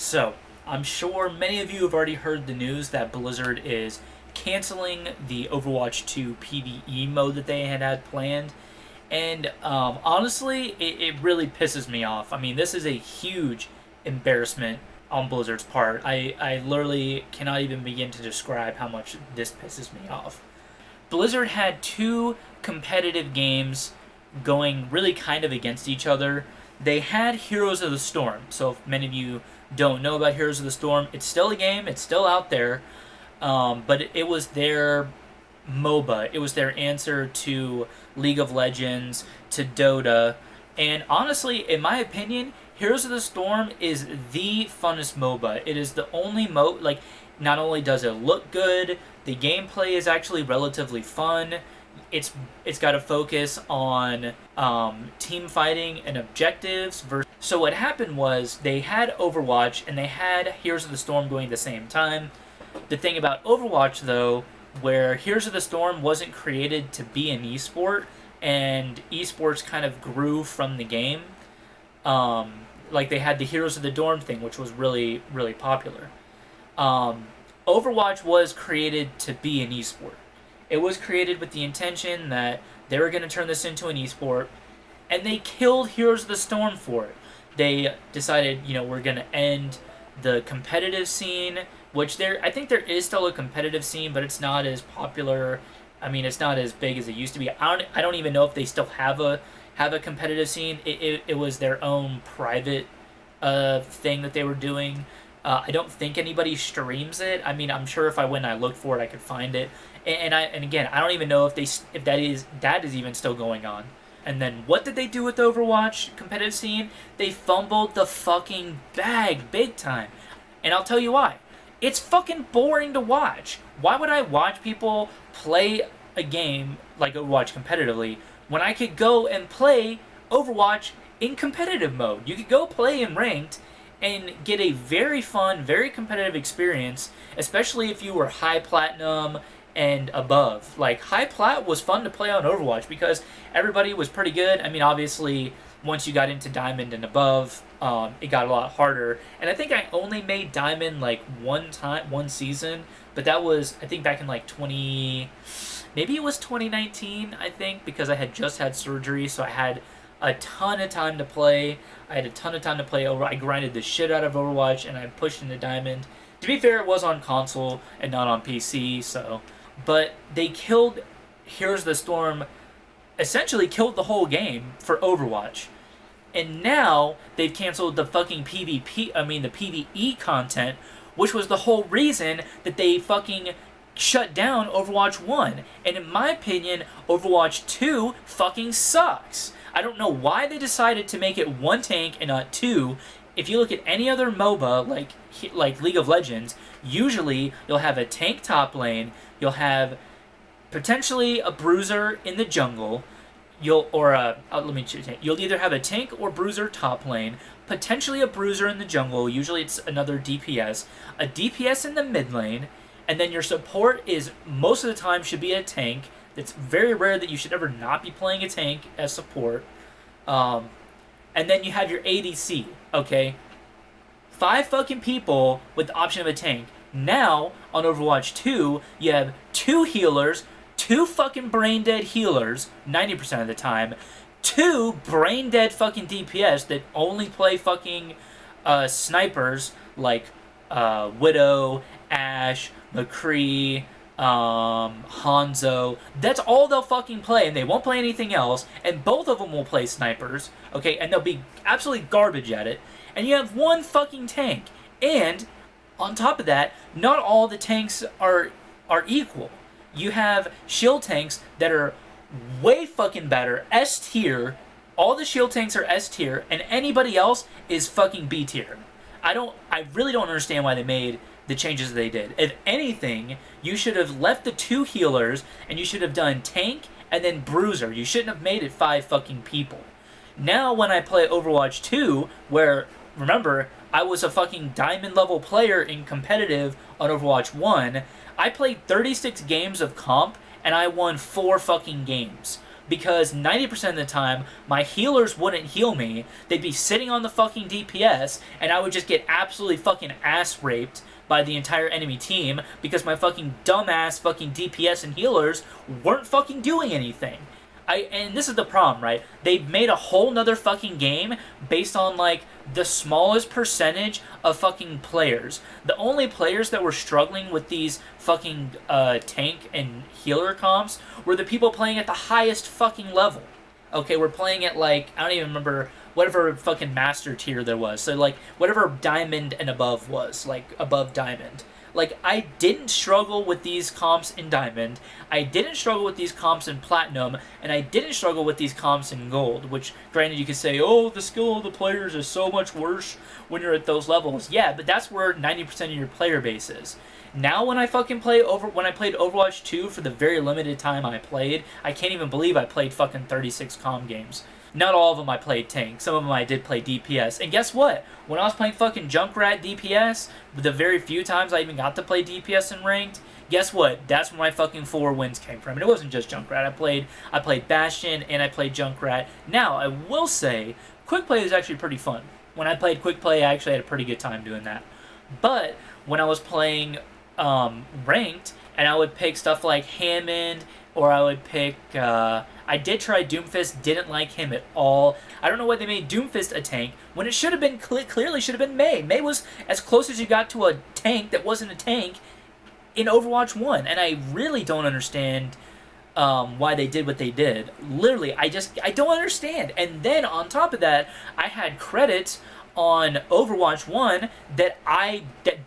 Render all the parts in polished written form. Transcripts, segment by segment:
So, I'm sure many of you have already heard the news that Blizzard is canceling the Overwatch 2 PvE mode that they had planned. And honestly, it really pisses me off. I mean, this is a huge embarrassment on Blizzard's part. I literally cannot even begin to describe how much this pisses me off. Blizzard had two competitive games going really kind of against each other. They had Heroes of the Storm. So if many of you don't know about Heroes of the Storm, it's still a game. It's still out there. But it was their MOBA. It was their answer to League of Legends, to Dota. And honestly, in my opinion, Heroes of the Storm is the funnest MOBA. It is the only not only does it look good, the gameplay is actually relatively fun. It's got a focus on team fighting and objectives. So what happened was they had Overwatch and they had Heroes of the Storm going at the same time. The thing about Overwatch, though, where Heroes of the Storm wasn't created to be an esport, and esports kind of grew from the game. Like they had the Heroes of the Dorm thing, which was really, really popular. Overwatch was created to be an esport. It was created with the intention that they were going to turn this into an esport, and they killed Heroes of the Storm for it. They decided, we're going to end the competitive scene, which I think there is still a competitive scene, but it's not as popular. I mean, it's not as big as it used to be. I don't even know if they still have a competitive scene. It was their own private thing that they were doing. I don't think anybody streams it. I mean, I'm sure if I went and I looked for it, I could find it. And again, I don't even know if that is even still going on. And then what did they do with the Overwatch competitive scene? They fumbled the fucking bag big time. And I'll tell you why. It's fucking boring to watch. Why would I watch people play a game like Overwatch competitively when I could go and play Overwatch in competitive mode? You could go play in ranked and get a very fun, very competitive experience, especially if you were high platinum and above. Like, high plat was fun to play on Overwatch because everybody was pretty good. I mean, obviously, once you got into diamond and above, it got a lot harder. And I think I only made diamond like one season, but that was, I think, back in like maybe it was 2019, I think, because I had just had surgery, so I had a ton of time to play. I grinded the shit out of Overwatch, and I pushed into diamond. To be fair, it was on console and not on PC, so... But they killed Heroes of the Storm, essentially killed the whole game for Overwatch. And now they've canceled the fucking the PvE content, which was the whole reason that they fucking shut down Overwatch 1. And in my opinion, Overwatch 2 fucking sucks. I don't know why they decided to make it one tank and not two. If you look at any other MOBA, like League of Legends, usually you'll have a tank top lane, you'll have potentially a bruiser in the jungle, you'll either have a tank or bruiser top lane, potentially a bruiser in the jungle, usually it's another DPS, a DPS in the mid lane, and then your support is, most of the time, should be a tank. It's very rare that you should ever not be playing a tank as support. And then you have your ADC, okay? 5 fucking people with the option of a tank. Now, on Overwatch 2, you have 2 healers, 2 fucking brain-dead healers, 90% of the time, 2 brain-dead fucking DPS that only play fucking snipers like Widow, Ashe, McCree, Hanzo. That's all they'll fucking play, and they won't play anything else, and both of them will play snipers, okay, and they'll be absolutely garbage at it, and you have 1 fucking tank, and on top of that, not all the tanks are equal. You have shield tanks that are way fucking better, S tier, all the shield tanks are S tier, and anybody else is fucking B tier. I really don't understand why they made the changes they did. If anything, you should have left the 2 healers, and you should have done tank and then bruiser. You shouldn't have made it 5 fucking people. Now when I play Overwatch 2, where, remember, I was a fucking diamond level player in competitive on Overwatch 1, I played 36 games of comp, and I won 4 fucking games. because 90% of the time, my healers wouldn't heal me. They'd be sitting on the fucking DPS, and I would just get absolutely fucking ass raped by the entire enemy team because my fucking dumbass fucking DPS and healers weren't fucking doing anything. And this is the problem, right? They made a whole nother fucking game based on, like, the smallest percentage of fucking players. The only players that were struggling with these fucking tank and healer comps were the people playing at the highest fucking level. Okay, we're playing at, like, I don't even remember whatever fucking master tier there was. So, like, whatever diamond and above was, like, above diamond. Like, I didn't struggle with these comps in Diamond, I didn't struggle with these comps in Platinum, and I didn't struggle with these comps in Gold, which, granted, you could say, oh, the skill of the players is so much worse when you're at those levels. Yeah, but that's where 90% of your player base is. Now when I fucking played Overwatch 2 for the very limited time I played, I can't even believe I played fucking 36 comm games. Not all of them I played tank. Some of them I did play DPS. And guess what? When I was playing fucking Junkrat DPS, the very few times I even got to play DPS in ranked, guess what? That's where my fucking 4 wins came from. And it wasn't just Junkrat. I played Bastion and I played Junkrat. Now, I will say, Quick Play is actually pretty fun. When I played Quick Play, I actually had a pretty good time doing that. But when I was playing ranked, and I would pick stuff like Hammond, or I would pick, I did try Doomfist, didn't like him at all. I don't know why they made Doomfist a tank, when it should have been, clearly should have been Mei. Mei was as close as you got to a tank that wasn't a tank in Overwatch 1, and I really don't understand why they did what they did. Literally, I don't understand. And then, on top of that, I had credits on Overwatch 1 that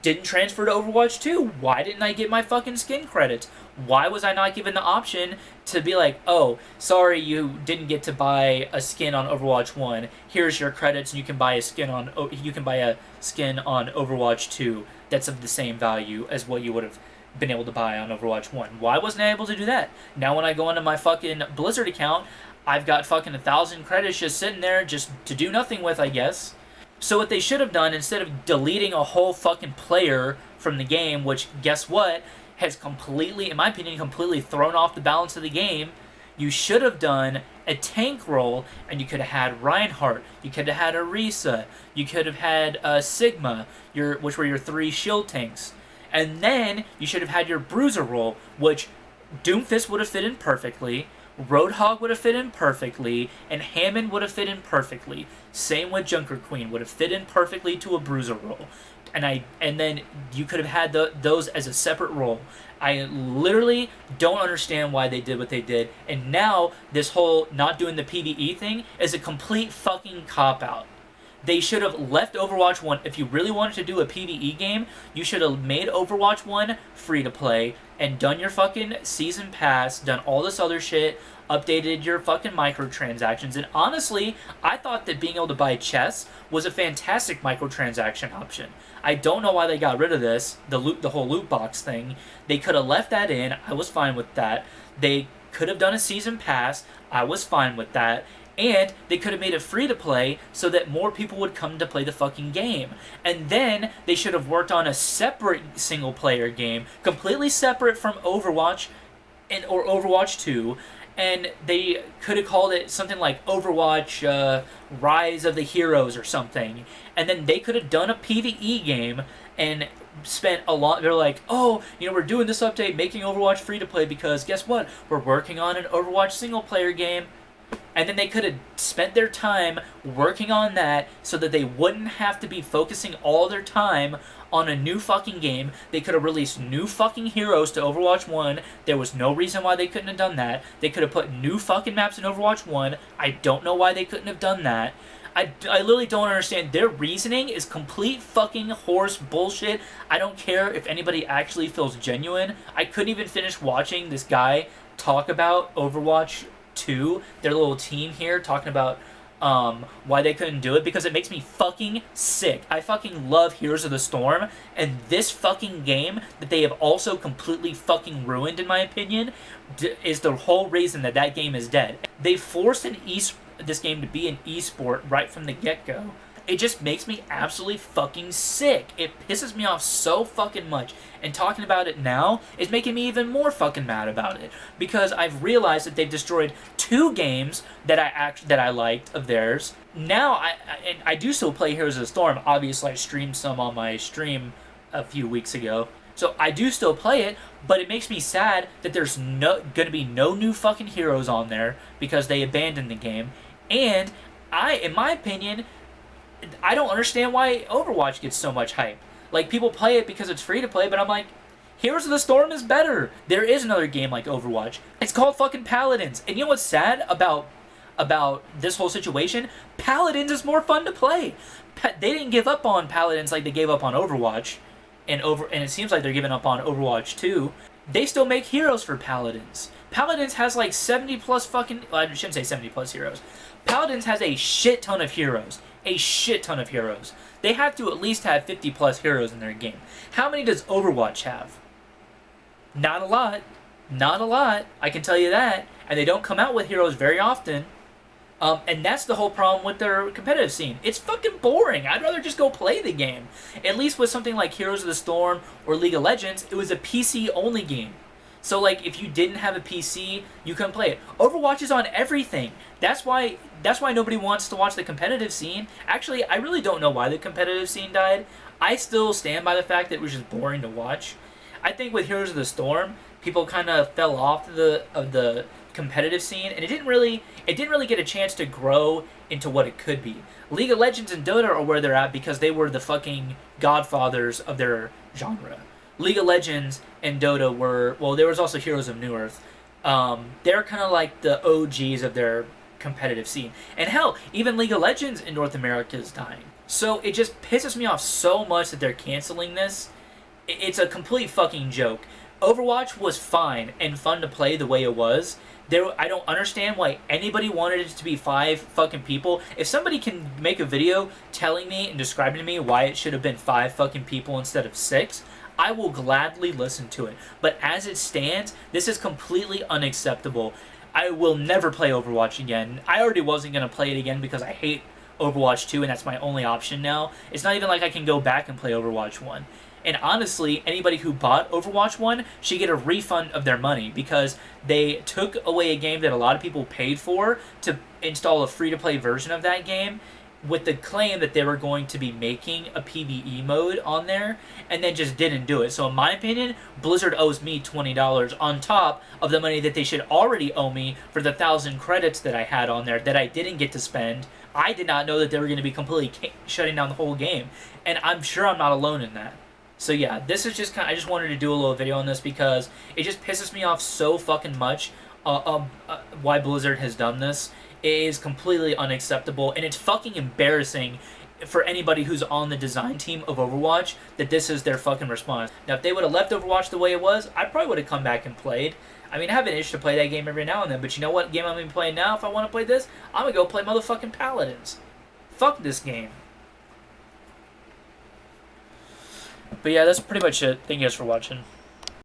didn't transfer to Overwatch 2. Why didn't I get my fucking skin credits? Why was I not given the option to be like, oh, sorry you didn't get to buy a skin on Overwatch 1. Here's your credits and you can buy a skin on Overwatch 2 that's of the same value as what you would have been able to buy on Overwatch 1. Why wasn't I able to do that? Now when I go into my fucking Blizzard account, I've got fucking 1,000 credits just sitting there just to do nothing with, I guess. So what they should have done, instead of deleting a whole fucking player from the game, which, guess what, has completely, in my opinion, completely thrown off the balance of the game, you should have done a tank role, and you could have had Reinhardt, you could have had Orisa, you could have had Sigma, which were your 3 shield tanks. And then you should have had your Bruiser role, which Doomfist would have fit in perfectly, Roadhog would have fit in perfectly, and Hammond would have fit in perfectly. Same with Junker Queen, would have fit in perfectly to a Bruiser role. And then you could have had those as a separate role. I literally don't understand why they did what they did. And now this whole not doing the PvE thing is a complete fucking cop-out. They should have left Overwatch 1. If you really wanted to do a PvE game, you should have made Overwatch 1 free to play and done your fucking season pass, done all this other shit, updated your fucking microtransactions. And honestly, I thought that being able to buy chests was a fantastic microtransaction option. I don't know why they got rid of this, the whole loot box thing. They could have left that in. I was fine with that. They could have done a season pass. I was fine with that. And they could have made it free to play so that more people would come to play the fucking game. And then they should have worked on a separate single player game, completely separate from Overwatch or Overwatch 2. And they could have called it something like Overwatch Rise of the Heroes or something. And then they could have done a PvE game and spent a lot. They're like, oh, we're doing this update, making Overwatch free to play because guess what? We're working on an Overwatch single player game. And then they could have spent their time working on that so that they wouldn't have to be focusing all their time on a new fucking game. They could have released new fucking heroes to Overwatch 1. There was no reason why they couldn't have done that. They could have put new fucking maps in Overwatch 1. I don't know why they couldn't have done that. I literally don't understand. Their reasoning is complete fucking horse bullshit. I don't care if anybody actually feels genuine. I couldn't even finish watching this guy talk about Overwatch 2, their little team here, talking about why they couldn't do it, because it makes me fucking sick. I fucking love Heroes of the Storm, and this fucking game that they have also completely fucking ruined, in my opinion, is the whole reason that game is dead. They forced this game to be an esport right from the get-go, It just makes me absolutely fucking sick. It pisses me off so fucking much. And talking about it now is making me even more fucking mad about it. Because I've realized that they've destroyed 2 games that I liked of theirs. Now, I do still play Heroes of the Storm. Obviously, I streamed some on my stream a few weeks ago. So I do still play it, but it makes me sad that there's gonna be no new fucking heroes on there because they abandoned the game. And in my opinion, I don't understand why Overwatch gets so much hype. Like, people play it because it's free to play, but I'm like, Heroes of the Storm is better. There is another game like Overwatch. It's called fucking Paladins. And you know what's sad about this whole situation? Paladins is more fun to play. They didn't give up on Paladins like they gave up on Overwatch. And it seems like they're giving up on Overwatch too. They still make heroes for Paladins. Paladins has like 70 plus fucking... Well, I shouldn't say 70 plus heroes. Paladins has a shit ton of heroes. A shit ton of heroes. They have to at least have 50 plus heroes in their game. How many does Overwatch have? Not a lot. Not a lot. I can tell you that. And they don't come out with heroes very often. And that's the whole problem with their competitive scene. It's fucking boring. I'd rather just go play the game. At least with something like Heroes of the Storm or League of Legends, it was a PC-only game. So, like, if you didn't have a PC, you couldn't play it. Overwatch is on everything. That's why nobody wants to watch the competitive scene. Actually, I really don't know why the competitive scene died. I still stand by the fact that it was just boring to watch. I think with Heroes of the Storm, people kind of fell off of the competitive scene, and it didn't really get a chance to grow into what it could be. League of Legends and Dota are where they're at because they were the fucking godfathers of their genre. League of Legends and Dota were, well, there was also Heroes of Newerth. They're kind of like the OGs of their competitive scene. And hell, even League of Legends in North America is dying. So it just pisses me off so much that they're canceling this. It's a complete fucking joke. Overwatch was fine and fun to play the way it was. I don't understand why anybody wanted it to be 5 fucking people. If somebody can make a video telling me and describing to me why it should have been 5 fucking people instead of 6, I will gladly listen to it. But as it stands, this is completely unacceptable. I will never play Overwatch again. I already wasn't going to play it again because I hate Overwatch 2 and that's my only option now. It's not even like I can go back and play Overwatch 1. And honestly, anybody who bought Overwatch 1 should get a refund of their money because they took away a game that a lot of people paid for to install a free-to-play version of that game with the claim that they were going to be making a PvE mode on there and then just didn't do it. So in my opinion, Blizzard owes me $20 on top of the money that they should already owe me for the 1,000 credits that I had on there that I didn't get to spend. I did not know that they were going to be completely shutting down the whole game. And I'm sure I'm not alone in that. So yeah, this is just I just wanted to do a little video on this because it just pisses me off so fucking much why Blizzard has done this. It is completely unacceptable, and it's fucking embarrassing for anybody who's on the design team of Overwatch that this is their fucking response. Now, if they would have left Overwatch the way it was, I probably would have come back and played. I mean, I have an itch to play that game every now and then, but you know what game I'm going to be playing now? If I want to play this, I'm going to go play motherfucking Paladins. Fuck this game. But yeah, that's pretty much it. Thank you guys for watching.